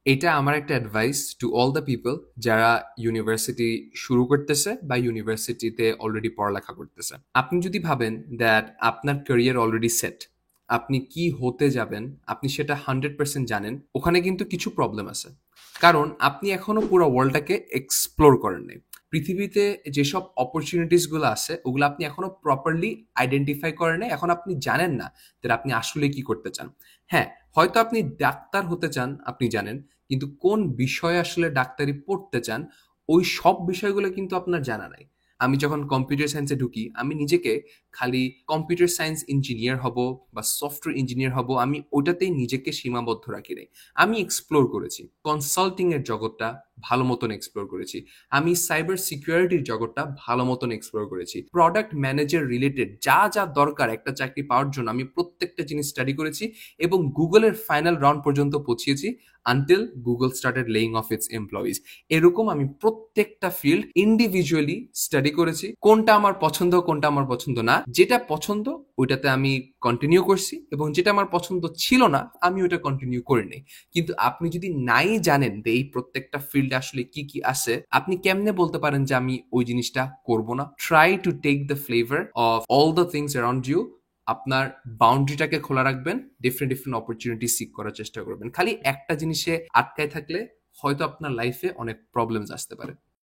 এটা আমার একটা advice to all the people যারা ইউনিভার্সিটি শুরু করতেছে বা ইউনিভার্সিটিতে অলরেডি পড়ালেখা করতেছে। আপনি যদি ভাবেন দ্যাট আপনার ক্যারিয়ার অলরেডি সেট, আপনি কি হতে যাবেন আপনি সেটা 100% জানেন, ওখানে কিন্তু কিছু প্রবলেম আছে। কারণ আপনি এখনো পুরো ওয়ার্ল্ডটাকে এক্সপ্লোর করেন নাই। পৃথিবীতে যেসব অপরচুনিটিস গুলো আছে ওগুলো আপনি এখনো প্রপারলি আইডেন্টিফাই করেন নাই। এখন আপনি জানেন না যে আপনি আসলে কি করতে চান। হ্যাঁ, হয়তো আপনি ডাক্তার হতে চান, আপনি জানেন, কিন্তু কোন বিষয়ে আসলে ডাক্তারি পড়তে চান ওই সব বিষয়গুলো কিন্তু আপনার জানা নাই। আমি যখন কম্পিউটার সায়েন্সে ঢুকি আমি নিজেকে খালি কম্পিউটার সায়েন্স ইঞ্জিনিয়ার হব বা সফটওয়্যার ইঞ্জিনিয়ার হব আমি ওটাতেই নিজেকে সীমাবদ্ধ রাখি নাই। আমি এক্সপ্লোর করেছি কনসাল্টিং এর জগৎটা, ভালো মতন এক্সপ্লোর করেছি। আমি সাইবার সিকিউরিটির জগৎটা ভালো মতন এক্সপ্লোর করেছি। প্রোডাক্ট ম্যানেজার রিলেটেড যা যা দরকার একটা চাকরি পাওয়ার জন্য আমি প্রত্যেকটা জিনিস স্টাডি করেছি এবং গুগলের ফাইনাল রাউন্ড পর্যন্ত পৌঁছিয়েছি until Google started laying off its employees. এরকম আমি প্রত্যেকটা ফিল্ড ইন্ডিভিজুয়ালি স্টাডি করেছি, কোনটা আমার পছন্দ কোনটা আমার পছন্দ না। যেটা পছন্দ ওইটাতে আমি কন্টিনিউ করছি এবং যেটা আমার পছন্দ ছিল না আমি ওটা কন্টিনিউ করিনি। কিন্তু আপনি যদি নাই জানেন যে এই প্রত্যেকটা ফিল্ডে আসলে কি কি আছে, আপনি কেমনে বলতে পারেন যে আমি ওই জিনিসটা করব না? Try to take the flavour of all the things around you. আপনার বাউন্ডারিটাকে খোলা রাখবেন, ডিফারেন্ট ডিফারেন্ট অপরচুনিটি সিক করার চেষ্টা করবেন। খালি একটা জিনিসে আটকায় থাকলে হয়তো আপনার লাইফে অনেক প্রবলেমস আসতে পারে।